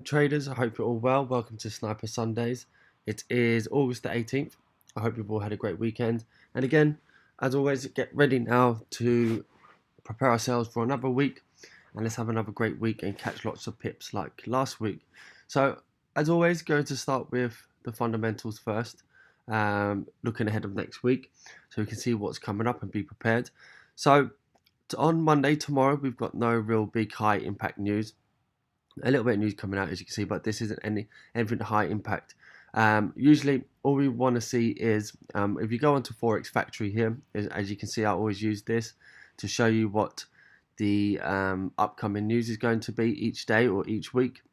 Traders, I hope you're all well. Welcome to Sniper Sundays. It is August the 18th. I hope you've all had a great weekend. And again, as always, get ready now to prepare ourselves for another week. And let's have another great week and catch lots of pips like last week. So, as always, going to start with the fundamentals first. Looking ahead of next week so we can see what's coming up and be prepared. So, on Monday, tomorrow, we've got no real big high impact news. A little bit of news coming out, as you can see, but this isn't anything high impact. Usually, all we want to see is if you go onto Forex Factory here, as you can see, I always use this to show you what the upcoming news is going to be each day or each week.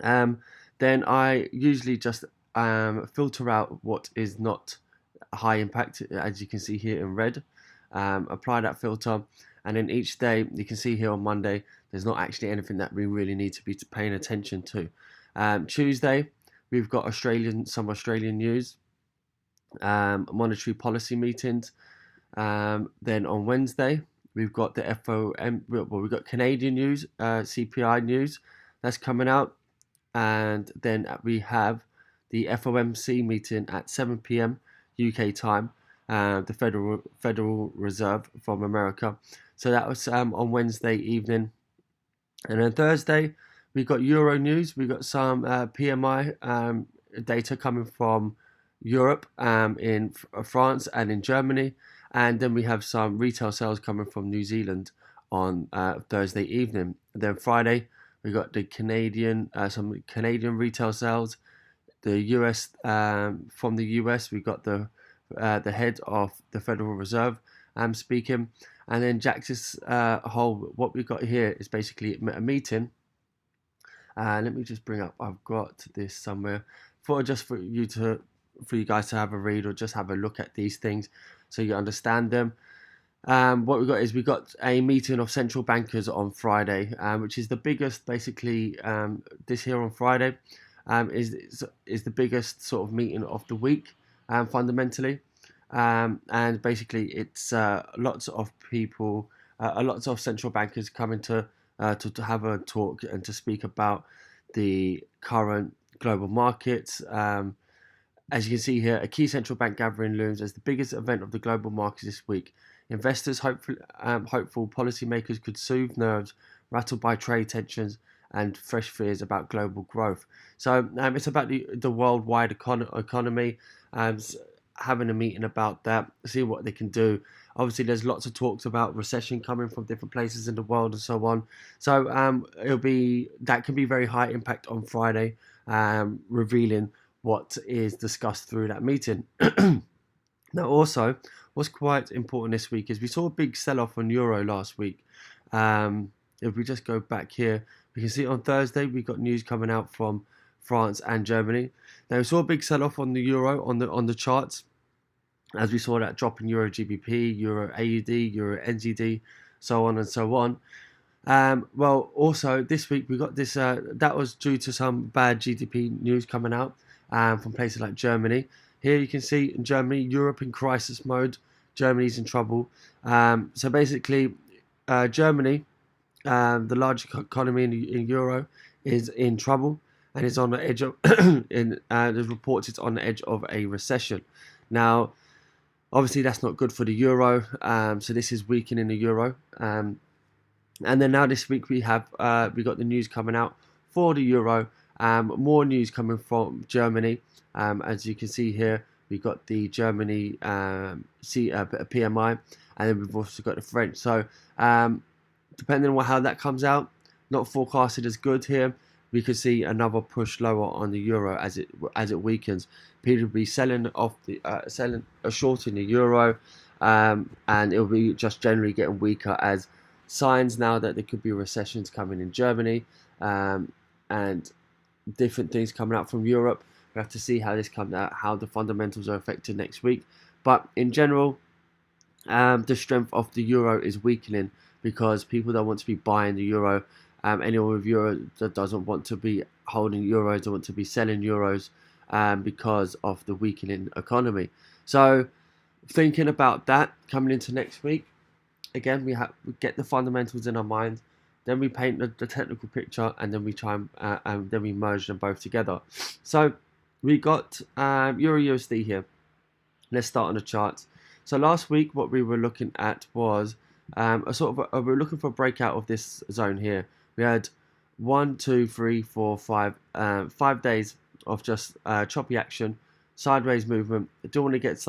Then I usually just filter out what is not high impact, as you can see here in red. Apply that filter, and then each day you can see here on Monday there's not actually anything that we really need to be paying attention to. Tuesday we've got some Australian news, monetary policy meetings. Then on Wednesday we've got the we've got Canadian news, CPI news that's coming out, and then we have the FOMC meeting at 7 p.m. UK time. The Federal Reserve from America. So that was on Wednesday evening. And then Thursday, we got Euro news. We got some PMI data coming from Europe, in France and in Germany. And then we have some retail sales coming from New Zealand on Thursday evening. And then Friday, we got the some Canadian retail sales. The US, from the US, we got the head of the Federal Reserve speaking, and then Jax's what we got here is basically a meeting. Let me just bring up, I've got this somewhere for you guys to have a read or just have a look at these things so you understand them. What we got a meeting of central bankers on Friday, which is the biggest, basically, this here on Friday is the biggest sort of meeting of the week. Fundamentally, and basically it's lots of people, lots of central bankers coming to have a talk and to speak about the current global markets. As you can see here, a key central bank gathering looms as the biggest event of the global markets this week. Investors hopeful policymakers could soothe nerves rattled by trade tensions and fresh fears about global growth. So it's about the worldwide economy, having a meeting about that, see what they can do. Obviously, there's lots of talks about recession coming from different places in the world and so on. So that can be very high impact on Friday, revealing what is discussed through that meeting. Now, also, what's quite important this week is we saw a big sell-off on Euro last week. If we just go back here, we can see on Thursday we got news coming out from France and Germany. Now we saw a big sell-off on the Euro on the charts, as we saw that drop in Euro GBP, Euro AUD, Euro NZD, so on and so on. Well, also this week we got this. That was due to some bad GDP news coming out from places like Germany. Here you can see in Germany, Europe in crisis mode. Germany's in trouble. So basically, Germany, the largest economy in Euro, is in trouble and is on the edge of there's reports it's on the edge of a recession. Now, obviously that's not good for the Euro, so this is weakening the Euro. And then now this week we got the news coming out for the Euro, more news coming from Germany. As you can see here, we've got the Germany PMI, and then we've also got the French. So depending on how that comes out, not forecasted as good here. We could see another push lower on the Euro as it weakens. People will be selling shorting the Euro, and it will be just generally getting weaker as signs now that there could be recessions coming in Germany, and different things coming out from Europe. We have to see how this comes out, how the fundamentals are affected next week. But in general, the strength of the Euro is weakening because people don't want to be buying the Euro. Anyone with Euro that doesn't want to be holding Euros, doesn't want to be selling Euros because of the weakening economy. So thinking about that coming into next week, again, we get the fundamentals in our mind. then we paint the technical picture, and then we try and then we merge them both together. So we got Euro USD here. Let's start on the charts. So last week, what we were looking at was we were looking for a breakout of this zone here. We had 1, 2, 3, 4, 5, 5 days of just choppy action, sideways movement. I don't want to get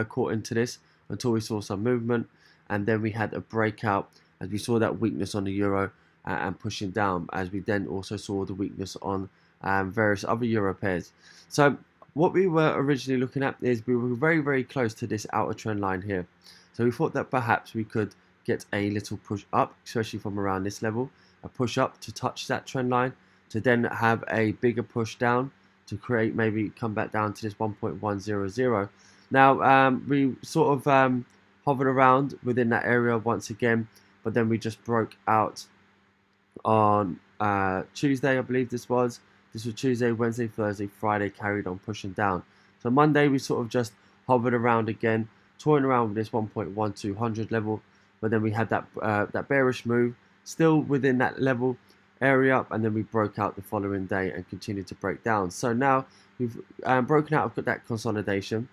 caught into this until we saw some movement, and then we had a breakout as we saw that weakness on the euro and pushing down, as we then also saw the weakness on various other euro pairs. So what we were originally looking at is we were very, very close to this outer trend line here. So we thought that perhaps we could get a little push up, especially from around this level, a push up to touch that trend line, to then have a bigger push down to create, maybe come back down to this 1.100. Now, we sort of hovered around within that area once again, but then we just broke out on Tuesday, I believe this was. This was Tuesday, Wednesday, Thursday, Friday, carried on pushing down. So Monday, we sort of just hovered around again, toying around with this 1.1200 level, but then we had that bearish move, still within that level area, and then we broke out the following day and continued to break down. So now we've broken out of that consolidation,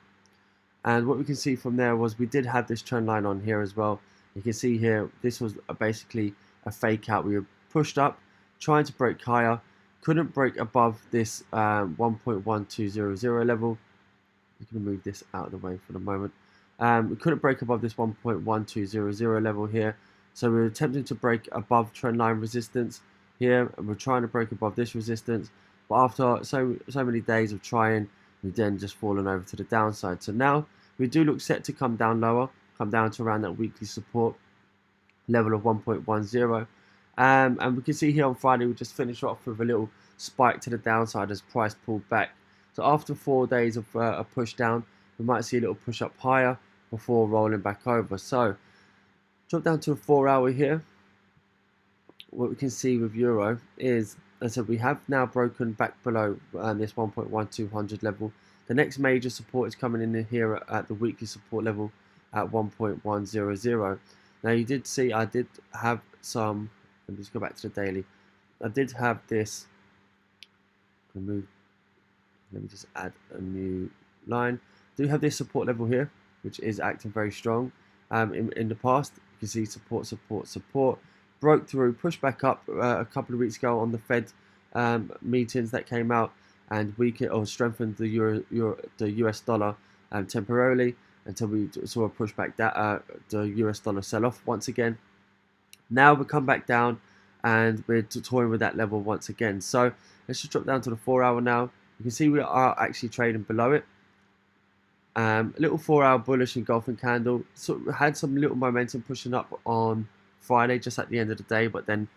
and what we can see from there was we did have this trend line on here as well. You can see here, this was basically a fake out. We were pushed up, trying to break higher, couldn't break above this 1.1200 level. I'm going to move this out of the way for the moment. We couldn't break above this 1.1200 level here, so we were attempting to break above trendline resistance here, and we're trying to break above this resistance, but after so many days of trying, we've then just fallen over to the downside. So now we do look set to come down lower, come down to around that weekly support level of 1.10. And we can see here on Friday we just finished off with a little spike to the downside as price pulled back. So after 4 days of a push down, we might see a little push up higher before rolling back over. So drop down to a 4 hour here. What we can see with euro is, as I said, we have now broken back below this 1.1200 level. The next major support is coming in here at the weekly support level at 1.100. Now you did see I did have some. Let me just go back to the daily. I did have this. Let me just add a new line. I do have this support level here, which is acting very strong. In the past, you can see support, support, support. Broke through, pushed back up a couple of weeks ago on the Fed meetings that came out, and weakened or strengthened the the US dollar temporarily until we saw a pushback that the US dollar sell off once again. Now we come back down and we're toying with that level once again. So let's just drop down to the 4 hour now. You can see we are actually trading below it. A little 4 hour bullish engulfing candle. So we had some little momentum pushing up on Friday just at the end of the day, but then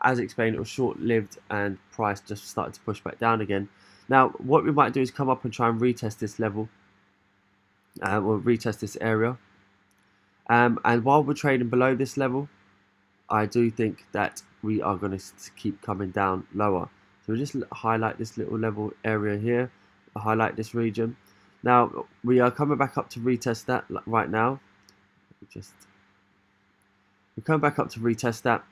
as explained, it was short lived and price just started to push back down again. Now what we might do is come up and try and retest this level, or retest this area, and while we're trading below this level, I do think that we are going to keep coming down lower. So we just highlight this little level area here, highlight this region. Now we are coming back up to retest that right now. We come back up to retest that.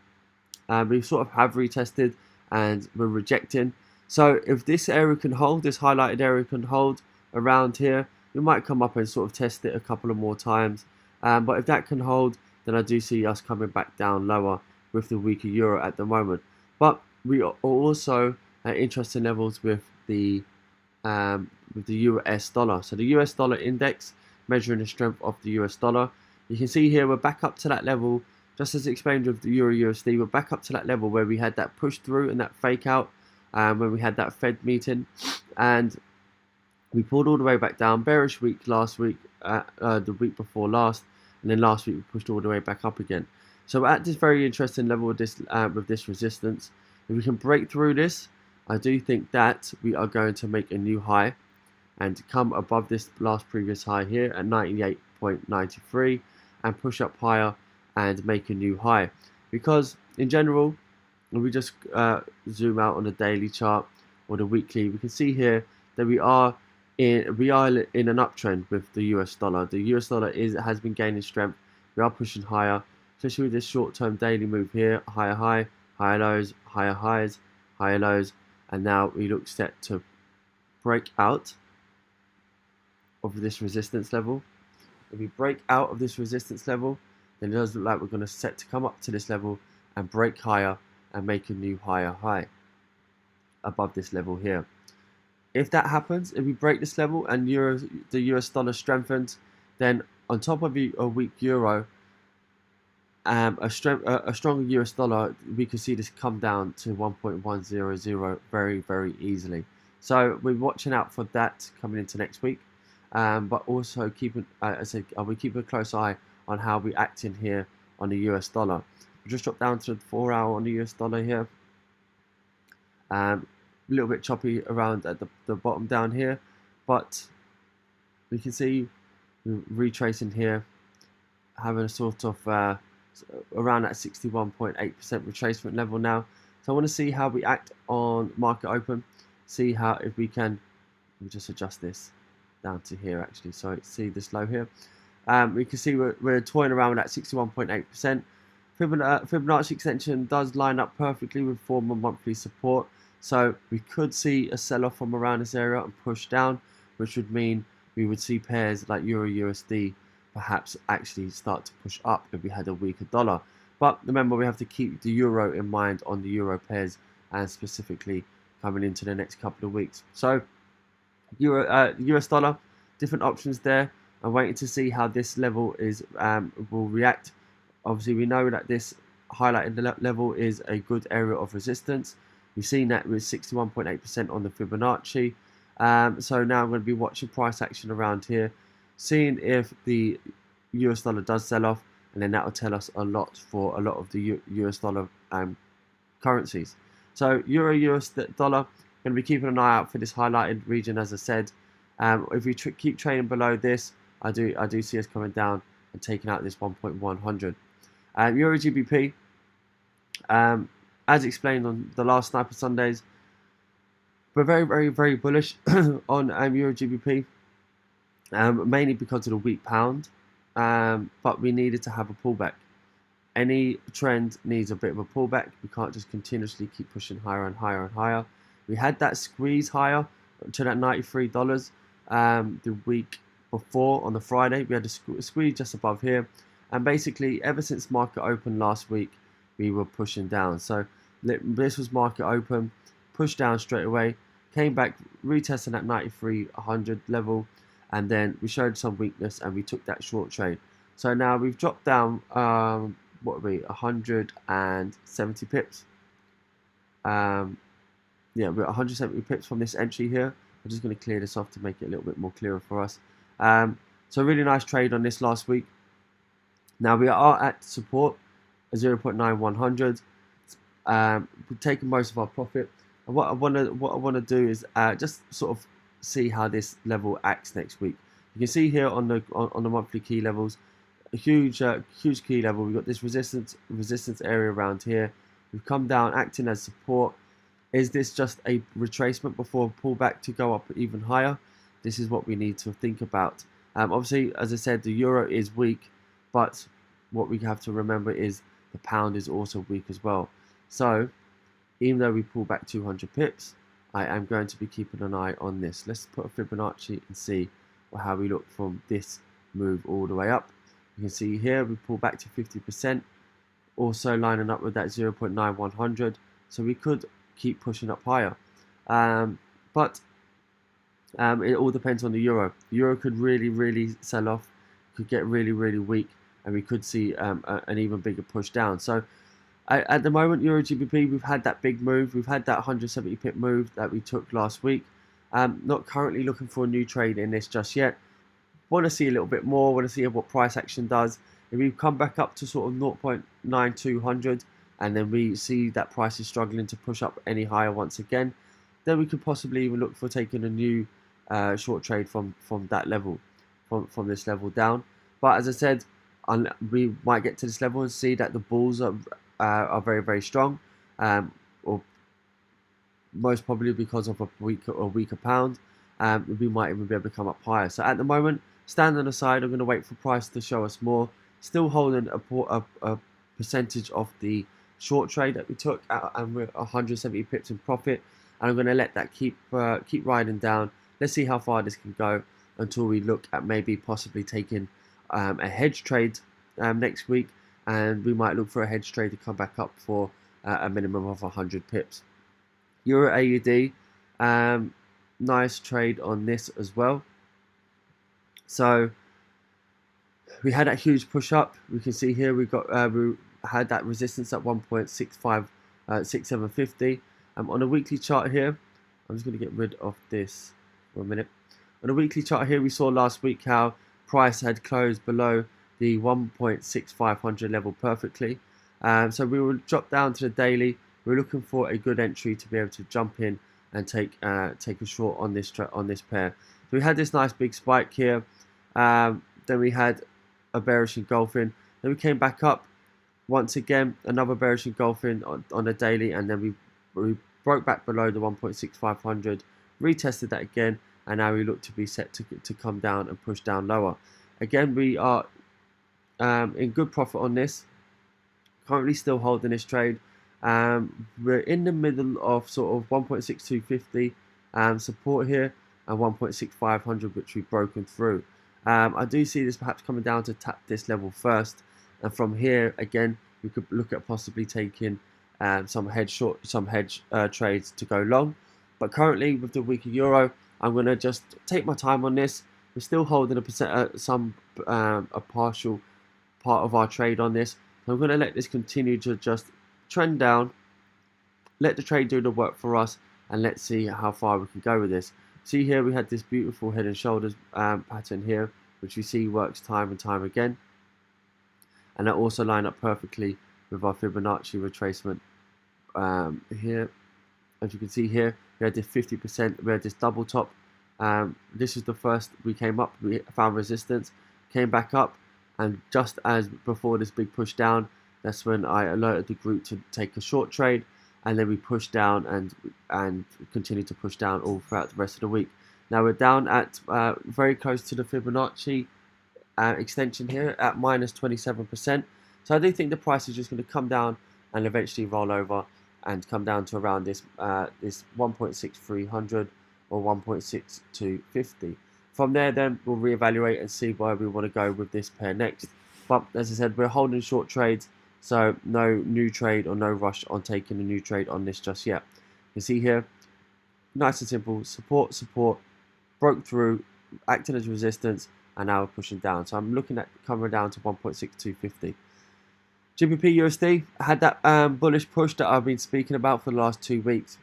We sort of have retested and we're rejecting. So if this area can hold, this highlighted area can hold around here, we might come up and sort of test it a couple of more times. But if that can hold, then I do see us coming back down lower with the weaker euro at the moment. But we are also at interesting levels with the US dollar. So the US dollar index measuring the strength of the US dollar. You can see here we're back up to that level, just as explained with the Euro USD. We're back up to that level where we had that push through and that fake out when we had that Fed meeting, and we pulled all the way back down. Bearish week last week, the week before last. And then last week we pushed all the way back up again. So at this very interesting level with this resistance, if we can break through this, I do think that we are going to make a new high and come above this last previous high here at 98.93 and push up higher and make a new high. Because in general, when we just zoom out on the daily chart or the weekly, we can see here that we are in an uptrend with the US dollar. The US dollar has been gaining strength. We are pushing higher, especially with this short-term daily move here, higher high, higher lows, higher highs, higher lows, and now we look set to break out of this resistance level. If we break out of this resistance level, then it does look like we're going to set to come up to this level and break higher and make a new higher high above this level here. If that happens, if we break this level and the US dollar strengthens, then on top of a weak euro, a stronger US dollar, we can see this come down to 1.100 very, very easily. So we're watching out for that coming into next week, but also keeping, we keep a close eye on how we act in here on the US dollar. We just dropped down to the 4-hour on the US dollar here. A little bit choppy around at the bottom down here, but we can see retracing here, having a sort of around that 61.8% retracement level now. So I want to see how we act on market open, see how if we can. Let me just adjust this down to here actually. So see this low here. We can see we're toying around with that 61.8%. Fibonacci extension does line up perfectly with former monthly support. So we could see a sell-off from around this area and push down, which would mean we would see pairs like Euro USD perhaps actually start to push up if we had a weaker dollar. But remember, we have to keep the euro in mind on the euro pairs, and specifically coming into the next couple of weeks. So US dollar, different options there. I'm waiting to see how this level is will react. Obviously, we know that this highlighted level is a good area of resistance. We've seen that with 61.8% on the Fibonacci. So now I'm going to be watching price action around here, seeing if the US dollar does sell off, and then that will tell us a lot for a lot of the US dollar currencies. So Euro US dollar, going to be keeping an eye out for this highlighted region, as I said. If we keep trading below this, I do see us coming down and taking out this 1.100. Euro GBP. As explained on the last Sniper Sundays, we're very, very, very bullish on Euro GBP, mainly because of the weak pound, but we needed to have a pullback. Any trend needs a bit of a pullback. We can't just continuously keep pushing higher and higher and higher. We had that squeeze higher to that $93 the week before on the Friday. We had a squeeze just above here, and basically ever since market open last week, we were pushing down. So this was market open, pushed down straight away, came back, retesting that 93.100 level, and then we showed some weakness and we took that short trade. So now we've dropped down, what would be 170 pips. Yeah, we're 170 pips from this entry here. I'm just going to clear this off to make it a little bit more clearer for us. So really nice trade on this last week. Now we are at support, 0.9100. We've taken most of our profit, and what I want to do is just sort of see how this level acts next week. You can see here on the monthly key levels, a huge key level. We've got this resistance area around here. We've come down, acting as support. Is this just a retracement before a pullback to go up even higher? This is what we need to think about. Obviously, as I said, the euro is weak, but what we have to remember is the pound is also weak as well. So even though we pull back 200 pips, I am going to be keeping an eye on this. Let's put a Fibonacci and see how we look from this move all the way up. You can see here we pull back to 50%, also lining up with that 0.9100. So we could keep pushing up higher, but it all depends on the euro. The euro could really sell off, could get really weak, and we could see an even bigger push down. So at the moment, Euro GBP, we've had that big move. We've had that 170 pip move that we took last week. Not currently looking for a new trade in this just yet. Want to see a little bit more. Want to see what price action does. If we come back up to sort of 0.9200, and then we see that price is struggling to push up any higher once again, then we could possibly even look for taking a new short trade from that level, from this level down. But as I said, we might get to this level and see that the bulls are very strong, or most probably because of a weaker pound. We might even be able to come up higher. So at the moment, stand on the side. I'm going to wait for price to show us more. Still holding a percentage of the short trade that we took out, and we're 170 pips in profit. And I'm going to let that keep riding down. Let's see how far this can go until we look at maybe possibly taking a hedge trade next week, and we might look for a hedge trade to come back up for a minimum of 100 pips. Euro AUD, nice trade on this as well. So we had that huge push up. We can see here we had that resistance at 1.656750. On a weekly chart here, I'm just going to get rid of this for a minute. On a weekly chart here, we saw last week how price had closed below the 1.6500 level perfectly. So we will drop down to the daily. We're looking for a good entry to be able to jump in and take a short on this pair. So we had this nice big spike here. Then we had a bearish engulfing. Then we came back up once again, another bearish engulfing on the daily, and then we broke back below the 1.6500, retested that again, and now we look to be set to come down and push down lower. Again, we are in good profit on this. Currently still holding this trade. We're in the middle of sort of 1.6250 support here, and 1.6500, which we've broken through. I do see this perhaps coming down to tap this level first, and from here again we could look at possibly taking some hedge trades to go long. But currently with the weaker euro, I'm going to just take my time on this. We're still holding a partial part of our trade on this. So I'm going to let this continue to just trend down, let the trade do the work for us, and let's see how far we can go with this. See here we had this beautiful head and shoulders pattern here, which we see works time and time again, and that also line up perfectly with our Fibonacci retracement here. As you can see here, we had this 50%, we had this double top. This is the first we came up, we found resistance, came back up, and just as before this big push down, that's when I alerted the group to take a short trade, and then we pushed down and continue to push down all throughout the rest of the week. Now we're down at very close to the Fibonacci extension here at minus 27%. So I do think the price is just going to come down and eventually roll over and come down to around this 1.6300 or 1.6250. From there then we'll reevaluate and see where we want to go with this pair next. But as I said, we're holding short trades, so no new trade or no rush on taking a new trade on this just yet. You see here, nice and simple, support, broke through, acted as resistance, and now we're pushing down. So I'm looking at coming down to 1.6250. GBP USD had that bullish push that I've been speaking about for the last 2 weeks.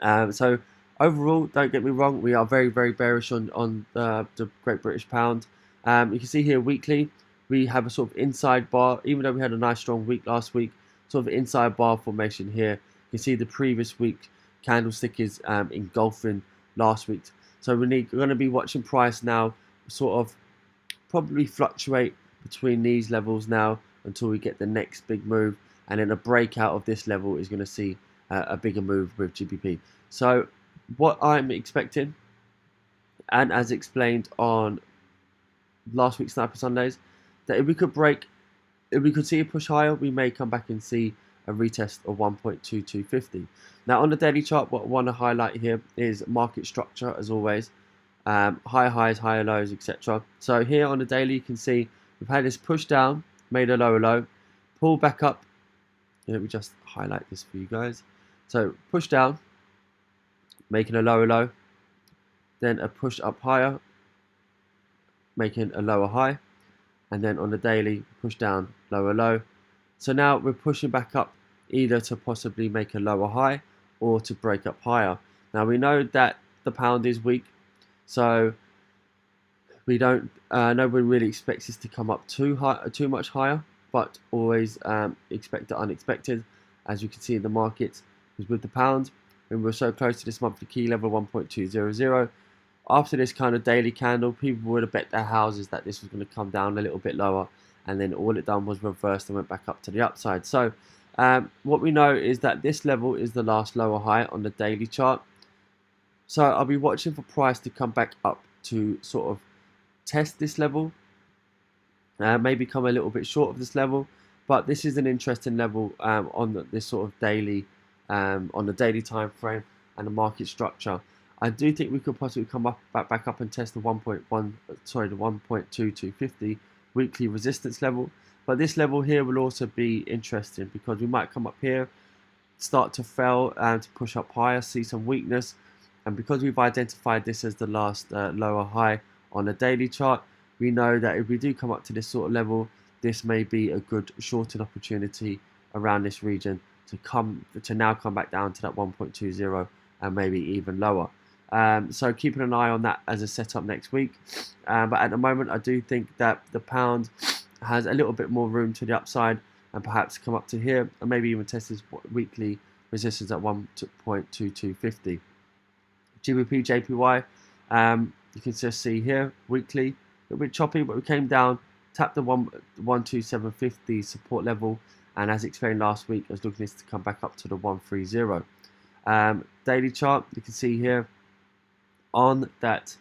So overall, don't get me wrong, we are very, very bearish on the Great British Pound. You can see here weekly, we have a sort of inside bar, even though we had a nice strong week last week, sort of inside bar formation here. You can see the previous week candlestick is engulfing last week. So we're going to be watching price now sort of probably fluctuate between these levels now until we get the next big move, and then a breakout of this level is going to see a bigger move with GBP. So what I'm expecting, and as explained on last week's Sniper Sundays, that if we could see a push higher, we may come back and see a retest of 1.2250. Now on the daily chart, what I want to highlight here is market structure as always, higher highs, higher lows, etc. So here on the daily, you can see we've had this push down, made a lower low, pull back up. Let me just highlight this for you guys. So push down, making a lower low, then a push up higher, making a lower high, and then on the daily, push down, lower low. So now we're pushing back up either to possibly make a lower high or to break up higher. Now we know that the pound is weak, so we don't nobody really expects this to come up too much higher, but always expect the unexpected, as you can see in the markets. Because with the pound, when we're so close to this monthly key level 1.200, after this kind of daily candle, people would have bet their houses that this was going to come down a little bit lower, and then all it done was reversed and went back up to the upside. So what we know is that this level is the last lower high on the daily chart. So I'll be watching for price to come back up to sort of test this level, maybe come a little bit short of this level, But this is an interesting level on this sort of daily, on the daily time frame and the market structure. I do think we could possibly come up back up and test the 1.2250 weekly resistance level. But this level here will also be interesting because we might come up here, start to fail and to push up higher, see some weakness. And because we've identified this as the last lower high on a daily chart, we know that if we do come up to this sort of level, this may be a good shorting opportunity around this region to now come back down to that 1.20 and maybe even lower. So keeping an eye on that as a setup next week. But at the moment, I do think that the pound has a little bit more room to the upside and perhaps come up to here and maybe even test this weekly resistance at 1.2250. GBP JPY, you can just see here weekly a little bit choppy, but we came down, tapped the 12750 support level, and as explained last week, I was looking this to come back up to the 130. Daily chart, you can see here on that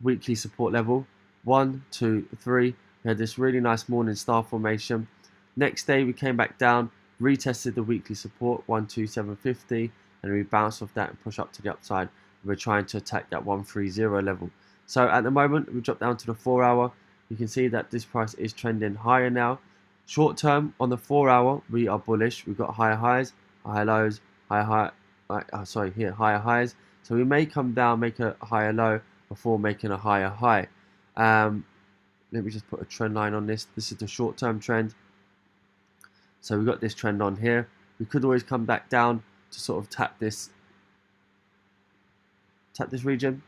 weekly support level, 1, 2, 3. We had this really nice morning star formation. Next day we came back down, retested the weekly support 12750, and we bounced off that and push up to the upside. We're trying to attack that 130 level. So at the moment we dropped down to the 4 hour. You can see that this price is trending higher now. Short term on the 4 hour we are bullish. We've got higher highs, higher lows, higher highs. So we may come down, make a higher low before making a higher high. Let me just put a trend line on this. This is the short term trend. So we've got this trend on here. We could always come back down to sort of tap this region.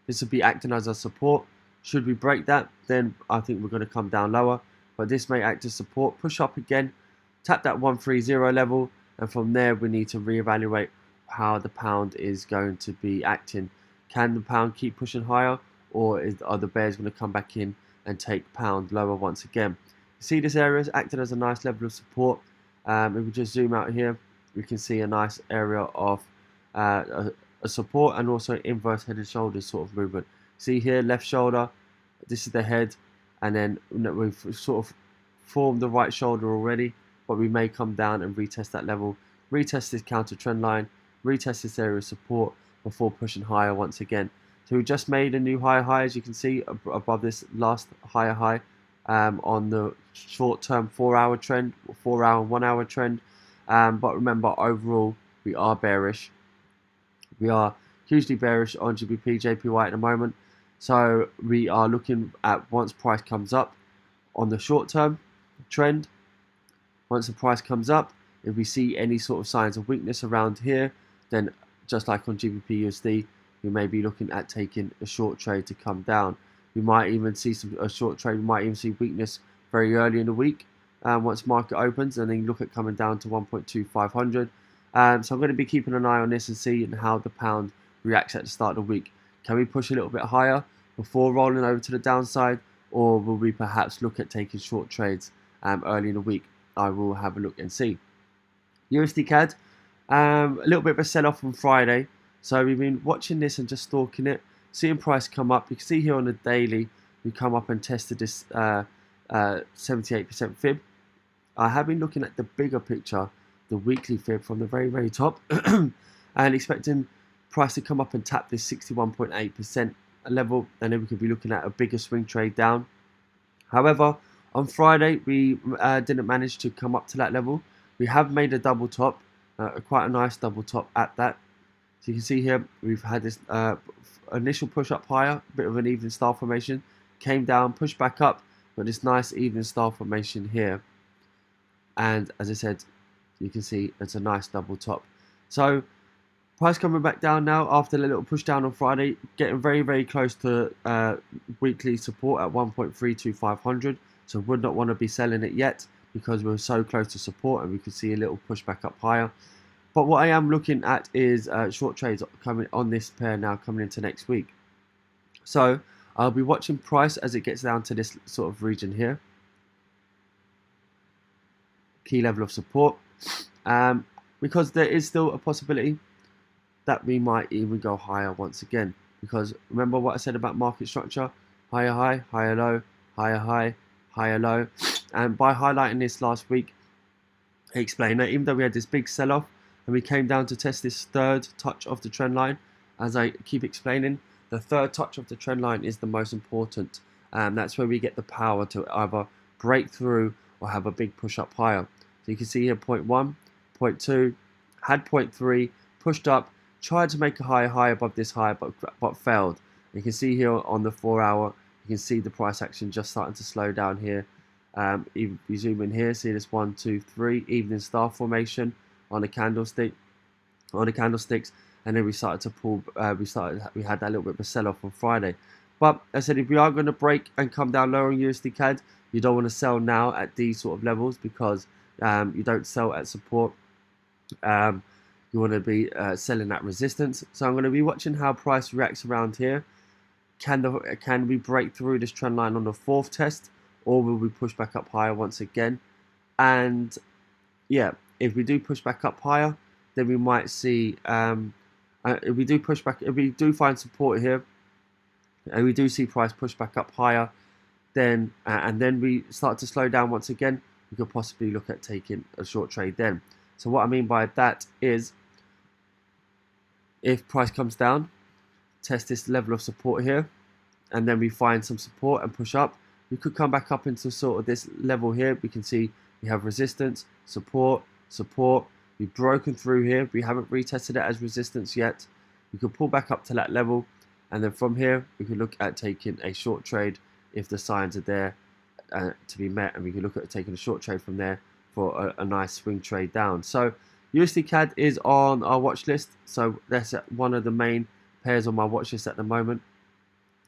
This would be acting as a support. Should we break that, then I think we're going to come down lower. But this may act as support, push up again, tap that 130 level, and from there we need to reevaluate how the pound is going to be acting. Can the pound keep pushing higher, or are the bears going to come back in and take pound lower once again? You see this area is acting as a nice level of support. If we just zoom out here, we can see a nice area of a support and also inverse head and shoulders sort of movement. See here, left shoulder, this is the head, and then we've sort of formed the right shoulder already, but we may come down and retest that level, retest this counter trend line, retest this area of support before pushing higher once again. So we just made a new higher high, as you can see, above this last higher high on the short-term 4 hour trend, 4 hour, 1 hour trend. But remember, overall, we are bearish. We are hugely bearish on GBP JPY at the moment. So we are looking at once price comes up on the short-term trend. Once the price comes up, if we see any sort of signs of weakness around here, then just like on GBP USD, we may be looking at taking a short trade to come down. We might even see a short trade. We might even see weakness very early in the week once market opens, and then look at coming down to 1.2500. So I'm going to be keeping an eye on this and seeing how the pound reacts at the start of the week. Can we push a little bit higher before rolling over to the downside, or will we perhaps look at taking short trades early in the week? I will have a look and see. USD CAD, a little bit of a sell-off on Friday. So we've been watching this and just stalking it, seeing price come up. You can see here on the daily, we come up and tested this 78% fib. I have been looking at the bigger picture, the weekly fib from the very, very top, and expecting price to come up and tap this 61.8% level, and then we could be looking at a bigger swing trade down. However, on Friday, we didn't manage to come up to that level. We have made a double top, quite a nice double top at that. So you can see here, we've had this initial push up higher, a bit of an even star formation, came down, pushed back up, but this nice even star formation here. And as I said, you can see it's a nice double top. So price coming back down now after a little push down on Friday, getting very, very close to weekly support at 1.32500. So would not want to be selling it yet because we're so close to support and we could see a little push back up higher. But what I am looking at is short trades coming on this pair now coming into next week. So I'll be watching price as it gets down to this sort of region here. Key level of support. Because there is still a possibility that we might even go higher once again. Because remember what I said about market structure? Higher high, higher low, higher high, higher low. And by highlighting this last week, I explained that even though we had this big sell-off and we came down to test this third touch of the trend line, as I keep explaining, the third touch of the trend line is the most important. That's where we get the power to either break through or have a big push up higher. So you can see here point 1, point 2, had point 3, pushed up, tried to make a high above this high, but failed. You can see here on the 4 hour, you can see the price action just starting to slow down here. If you zoom in here, see this 1, 2, 3 evening star formation on the candlesticks, and then we started to pull. We had that little bit of a sell off on Friday. But as I said, if we are going to break and come down lower on USD CAD, you don't want to sell now at these sort of levels because you don't sell at support. You want to be selling at resistance. So I'm going to be watching how price reacts around here. Can we break through this trend line on the 4th test, or will we push back up higher once again? And yeah, if we do push back up higher, then we might see. If we do find support here, and we do see price push back up higher, then and then we start to slow down once again, we could possibly look at taking a short trade then. So what I mean by that is, if price comes down, test this level of support here, and then we find some support and push up, we could come back up into sort of this level here. We can see we have resistance, support. We've broken through here. We haven't retested it as resistance yet. We could pull back up to that level, and then from here we could look at taking a short trade if the signs are there to be met, and we could look at taking a short trade from there for a nice swing trade down. So USD CAD is on our watch list. So that's one of the main pairs on my watch list at the moment.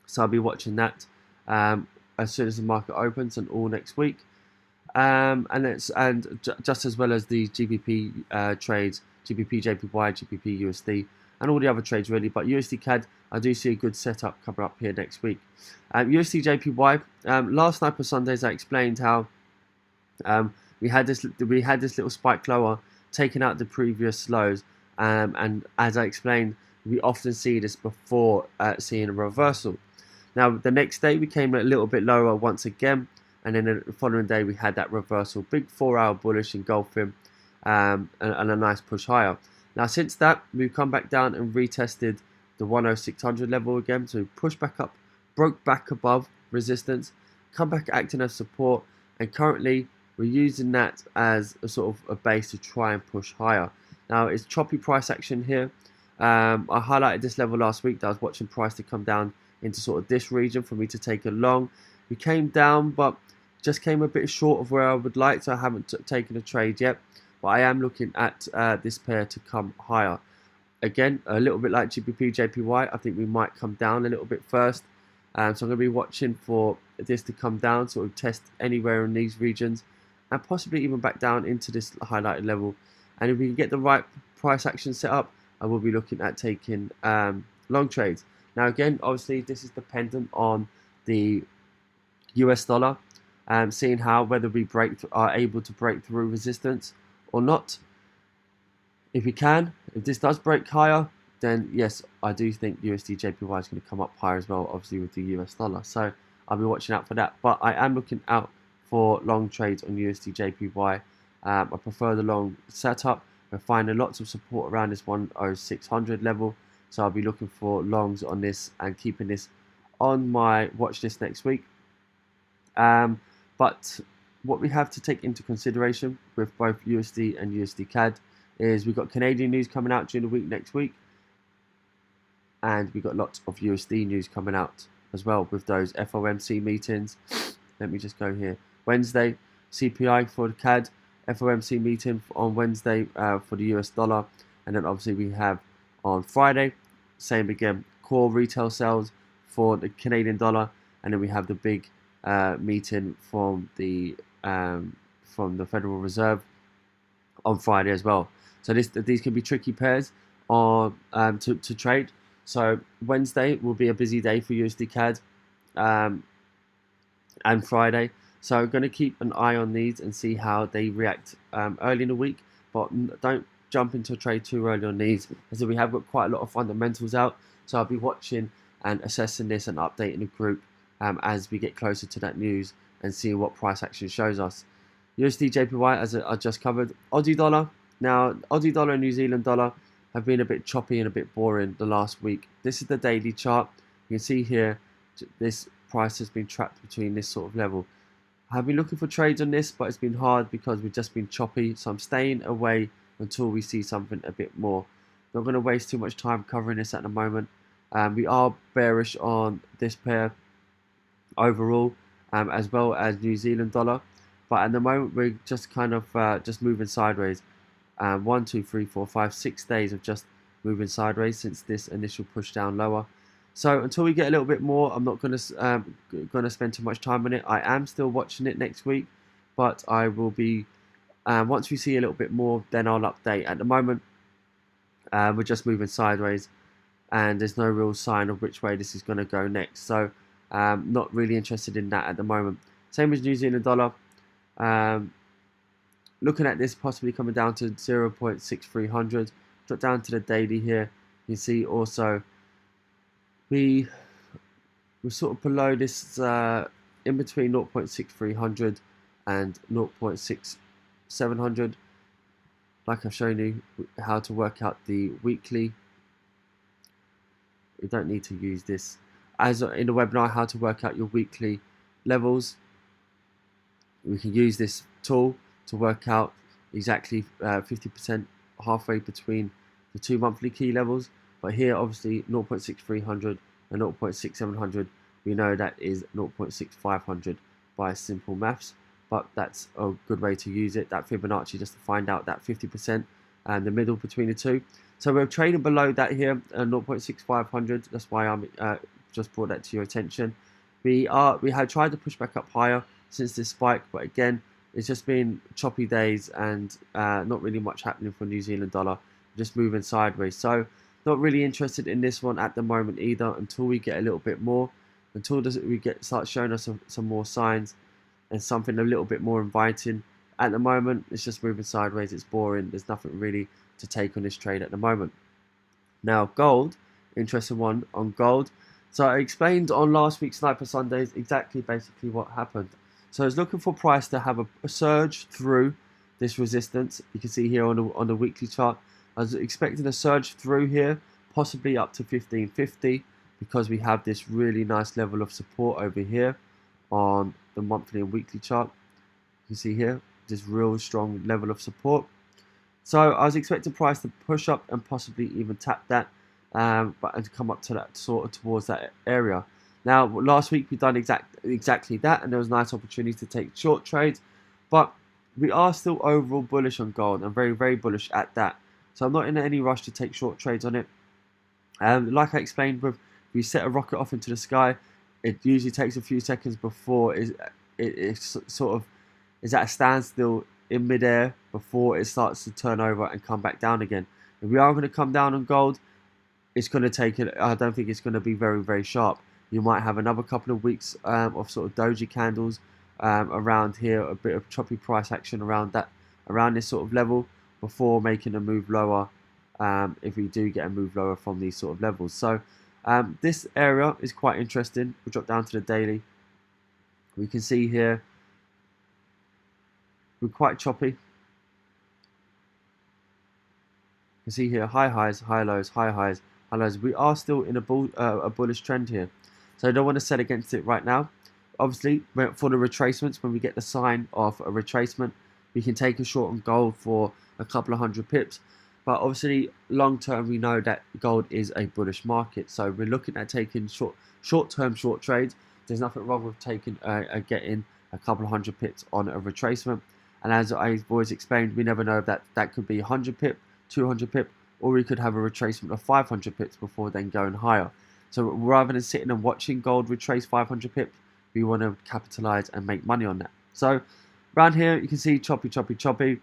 So I'll be watching that as soon as the market opens and all next week. And just as well as the GBP trades, GBP JPY, GBP USD, and all the other trades really. But USD CAD, I do see a good setup coming up here next week. USD JPY, last night for Sundays I explained how we had this little spike lower, taking out the previous lows, and as I explained, we often see this before seeing a reversal. Now the next day we came a little bit lower once again, and then the following day we had that reversal, big 4 hour bullish engulfing, and a nice push higher. Now since that, we've come back down and retested the 10600 level again, so we pushed back up, broke back above resistance, come back acting as support, and currently we're using that as a sort of a base to try and push higher. Now it's choppy price action here. I highlighted this level last week that I was watching price to come down into sort of this region for me to take a long. We came down, but just came a bit short of where I would like, so I haven't taken a trade yet. But I am looking at this pair to come higher. Again, a little bit like GBP JPY, I think we might come down a little bit first. So I'm going to be watching for this to come down, sort of test anywhere in these regions, and possibly even back down into this highlighted level. And if we can get the right price action set up, I will be looking at taking long trades. Now again, obviously this is dependent on the US dollar, seeing how whether we are able to break through resistance or not. If we can, if this does break higher, then yes, I do think USD JPY is going to come up higher as well, obviously with the US dollar. So I'll be watching out for that. But I am looking out for long trades on USD JPY. I prefer the long setup. We're finding lots of support around this 10600 level. So I'll be looking for longs on this and keeping this on my watch list next week. But what we have to take into consideration with both USD and USD CAD is we've got Canadian news coming out during the week next week, and we've got lots of USD news coming out as well with those FOMC meetings. Let me just go here. Wednesday, CPI for the CAD, FOMC meeting on Wednesday for the US dollar, and then obviously we have on Friday, same again, core retail sales for the Canadian dollar, and then we have the big meeting from the Federal Reserve on Friday as well. So these can be tricky pairs to trade. So Wednesday will be a busy day for USD CAD, and Friday. So I'm going to keep an eye on these and see how they react early in the week, but don't jump into a trade too early on these, as we have got quite a lot of fundamentals out. So I'll be watching and assessing this and updating the group as we get closer to that news and see what price action shows us. USD JPY, as I just covered. Aussie dollar. Now, Aussie dollar and New Zealand dollar have been a bit choppy and a bit boring the last week. This is the daily chart. You can see here, this price has been trapped between this sort of level. I have been looking for trades on this, but it's been hard because we've just been choppy. So I'm staying away until we see something a bit more. Not going to waste too much time covering this at the moment. We are bearish on this pair overall, as well as New Zealand dollar. But at the moment, we're just kind of just moving sideways. 1, 2, 3, 4, 5, 6 days of just moving sideways since this initial push down lower. So until we get a little bit more, I'm not going to spend too much time on it. I am still watching it next week, but I will be once we see a little bit more, then I'll update. At the moment, we're just moving sideways, and there's no real sign of which way this is going to go next. So not really interested in that at the moment. Same as New Zealand dollar. Looking at this possibly coming down to 0.6300. Drop down to the daily here. You see also we're sort of below this, in between 0.6300 and 0.6700. Like I've shown you how to work out the weekly. You don't need to use this as in the webinar, how to work out your weekly levels. We can use this tool to work out exactly 50% halfway between the 2 monthly key levels. But here, obviously, 0.6300 and 0.6700, we know that is 0.6500 by simple maths. But that's a good way to use it, that Fibonacci, just to find out that 50% and the middle between the two. So we're trading below that here, 0.6500. That's why I'm just brought that to your attention. We have tried to push back up higher since this spike, but again, it's just been choppy days and not really much happening for New Zealand dollar, just moving sideways. So not really interested in this one at the moment either until we get a little bit more, until we start showing us some more signs and something a little bit more inviting. At the moment, it's just moving sideways. It's boring. There's nothing really to take on this trade at the moment. Now, gold, interesting one on gold. So I explained on last week's Sniper Sundays basically what happened. So I was looking for price to have a surge through this resistance. You can see here on the weekly chart. I was expecting a surge through here, possibly up to 1550, because we have this really nice level of support over here on the monthly and weekly chart. You can see here this real strong level of support. So I was expecting price to push up and possibly even tap that, but and to come up to that sort of towards that area. Now, last week we done exactly that, and there was a nice opportunity to take short trades, but we are still overall bullish on gold, and very, very bullish at that. So I'm not in any rush to take short trades on it. Like I explained, if you set a rocket off into the sky, it usually takes a few seconds before it sort of is at a standstill in midair before it starts to turn over and come back down again. If we are going to come down on gold, it's going to take it. I don't think it's going to be very, very sharp. You might have another couple of weeks of sort of doji candles around here, a bit of choppy price action around this sort of level before making a move lower, if we do get a move lower from these sort of levels. So this area is quite interesting. We'll drop down to the daily. We can see here we're quite choppy. You can see here high highs, high lows, high highs, high lows. We are still in a bullish trend here. So I don't want to set against it right now. Obviously, for the retracements, when we get the sign of a retracement, we can take a short on gold for a couple of 100 pips. But obviously, long term, we know that gold is a bullish market. So we're looking at taking short-term short trades. There's nothing wrong with taking getting a couple of 100 pips on a retracement. And as I've always explained, we never know that could be 100 pip, 200 pip, or we could have a retracement of 500 pips before then going higher. So rather than sitting and watching gold retrace 500 pips, we want to capitalize and make money on that. So around here, you can see choppy, choppy, choppy.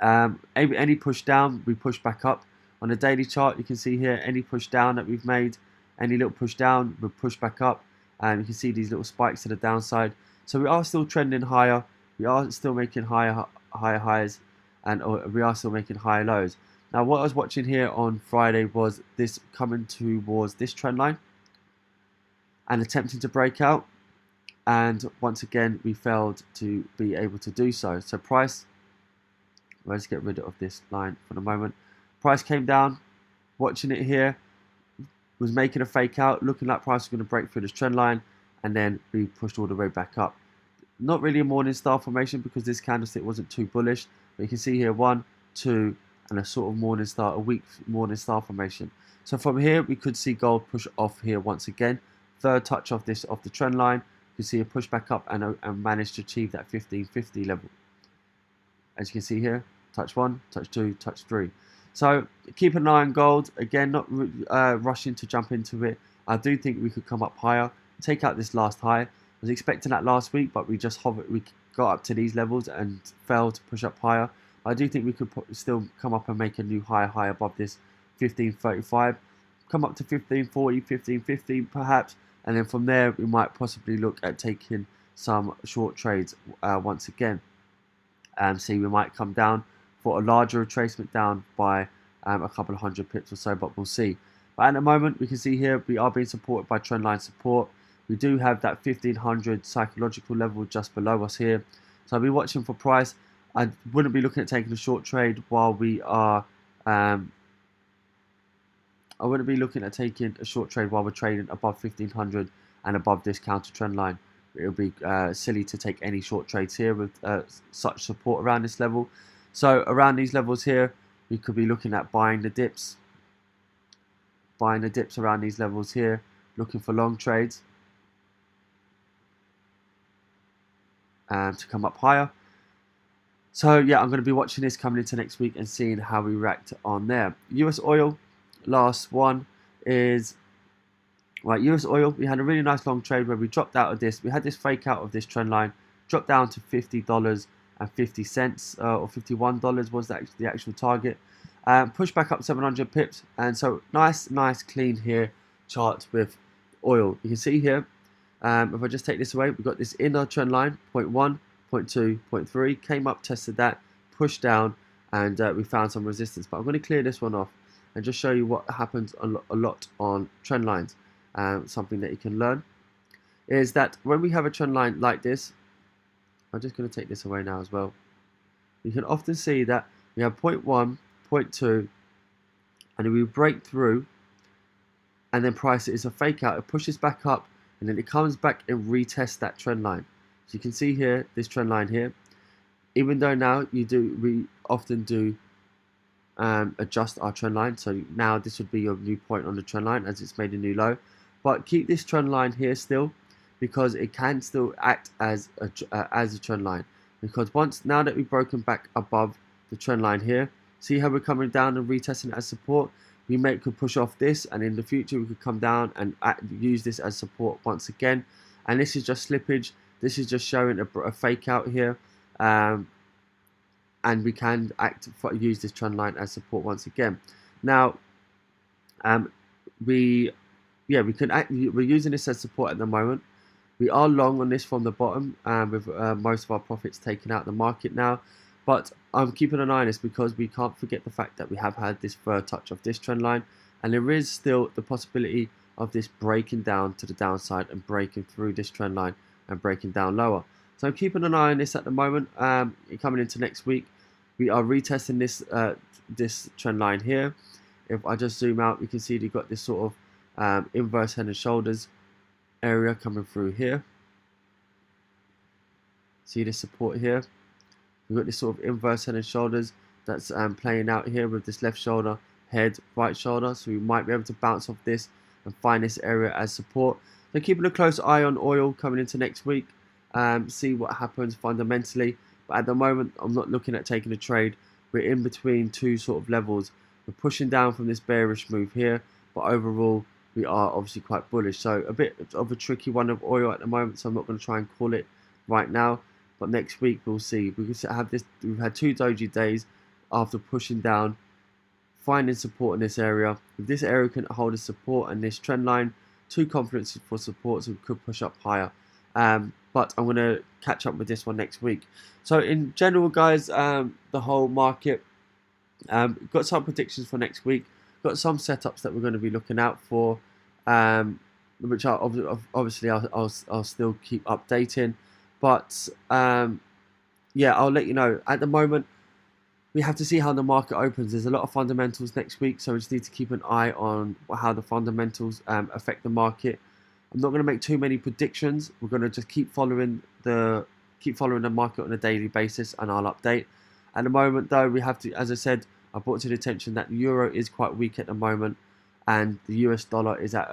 Any push down, we push back up. On the daily chart, you can see here any push down that we've made, any little push down, we push back up. And you can see these little spikes to the downside. So we are still trending higher. We are still making higher highs, and we are still making higher lows. Now, what I was watching here on Friday was this coming towards this trend line and attempting to break out. and once again we failed to be able to do so. So price, let's get rid of this line for the moment. Price came down, watching it here, was making a fake out, looking like price was going to break through this trend line, and then we pushed all the way back up. Not really a morning star formation because this candlestick wasn't too bullish, but you can see here 1, 2, and a sort of morning star, a weak morning star formation. So from here we could see gold push off here once again. Third touch of this of the trend line, you can see a push back up and managed to achieve that 1550 level. As you can see here, touch 1, touch 2, touch 3. So keep an eye on gold. Again, not rushing to jump into it. I do think we could come up higher, take out this last high. I was expecting that last week, but we just hovered. We got up to these levels and failed to push up higher. I do think we could still come up and make a new high above this 1535. Come up to 1540, 1550 perhaps, and then from there we might possibly look at taking some short trades once again. See, we might come down for a larger retracement down by a couple of hundred pips or so, but we'll see. But at the moment, we can see here we are being supported by trendline support. We do have that 1500 psychological level just below us here, so I'll be watching for price. I wouldn't be looking at taking a short trade while we are. I wouldn't be looking at taking a short trade while we're trading above 1500 and above this counter trend line. It would be silly to take any short trades here with such support around this level. So around these levels here, we could be looking at buying the dips around these levels here, looking for long trades to come up higher. So yeah, I'm going to be watching this coming into next week and seeing how we react on there. US oil, last one is right. US oil, we had a really nice long trade where we dropped out of this. We had this fake out of this trend line, dropped down to $50.50 or $51 was the actual target. Push back up 700 pips, and so nice clean here chart with oil. You can see here, if I just take this away, we've got this inner trend line, 0.1, 0.2, 0.3, came up, tested that, pushed down, and we found some resistance. But I'm going to clear this one off and just show you what happens a lot on trend lines. Something that you can learn is that when we have a trend line like this, I'm just going to take this away now as well. You can often see that we have 0.1, 0.2, and then we break through, and then price it is a fake out. It pushes back up, and then it comes back and retests that trend line. So you can see here, this trend line here. Even though now we often do adjust our trend line. So now this would be your new point on the trend line as it's made a new low. But keep this trend line here still, because it can still act as a trend line. Because now that we've broken back above the trend line here, see how we're coming down and retesting it as support. We could push off this, and in the future we could come down and use this as support once again. And this is just slippage. This is just showing a fake out here, and we can use this trend line as support once again. Now, we're using this as support at the moment. We are long on this from the bottom, with most of our profits taken out of the market now. But I'm keeping an eye on this because we can't forget the fact that we have had this third touch of this trend line, and there is still the possibility of this breaking down to the downside and breaking through this trend line and breaking down lower. So I'm keeping an eye on this at the moment. Coming into next week, we are retesting this trend line here. If I just zoom out, we can see we've got this sort of inverse head and shoulders area coming through here. See this support here? We've got this sort of inverse head and shoulders that's playing out here with this left shoulder, head, right shoulder. So we might be able to bounce off this and find this area as support. So keeping a close eye on oil coming into next week. See what happens fundamentally. But at the moment, I'm not looking at taking a trade. We're in between two sort of levels. We're pushing down from this bearish move here, but overall we are obviously quite bullish. So a bit of a tricky one of oil at the moment, so I'm not going to try and call it right now. But next week we'll see. We could have this. We've had two doji days after pushing down, finding support in this area. If this area can hold a support and this trend line, too confident for support, so we could push up higher. But I'm going to catch up with this one next week. So in general, guys, the whole market, got some predictions for next week. Got some setups that we're going to be looking out for. which obviously I'll still keep updating. But yeah, I'll let you know. At the moment, we have to see how the market opens. There's a lot of fundamentals next week, so we just need to keep an eye on how the fundamentals affect the market. I'm not going to make too many predictions. We're going to just keep following the market on a daily basis, and I'll update. At the moment, though, we have to, as I said, I brought to the attention that the euro is quite weak at the moment, and the US dollar is at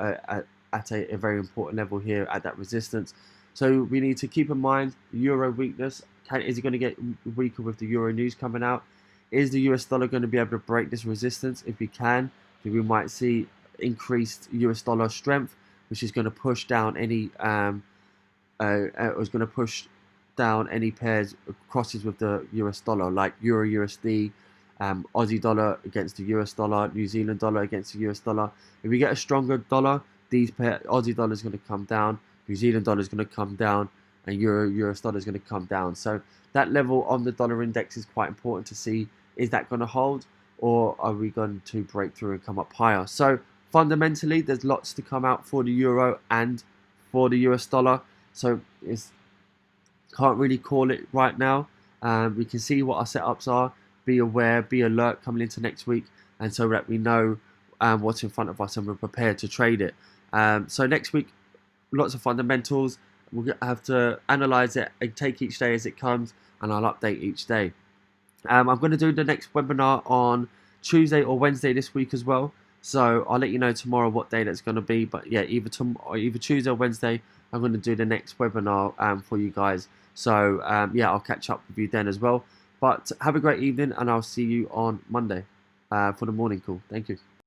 a very important level here at that resistance. So we need to keep in mind the euro weakness. Is it going to get weaker with the euro news coming out? Is the US dollar going to be able to break this resistance? If we can, then we might see increased US dollar strength, which is going to push down any pairs crosses with the US dollar, like Euro USD, Aussie dollar against the US dollar, New Zealand dollar against the US dollar. If we get a stronger dollar, Aussie dollar is going to come down, New Zealand dollar is going to come down, and US dollar is going to come down. So that level on the dollar index is quite important to see. Is that going to hold, or are we going to break through and come up higher? So fundamentally, there's lots to come out for the euro and for the US dollar. So can't really call it right now. We can see what our setups are. Be aware, be alert coming into next week, and so that we know what's in front of us and we're prepared to trade it. So next week, lots of fundamentals. We'll have to analyze it and take each day as it comes, and I'll update each day. I'm going to do the next webinar on Tuesday or Wednesday this week as well. So I'll let you know tomorrow what day that's going to be. But yeah, either Tuesday or Wednesday, I'm going to do the next webinar for you guys. So yeah, I'll catch up with you then as well. But have a great evening, and I'll see you on Monday for the morning call. Thank you.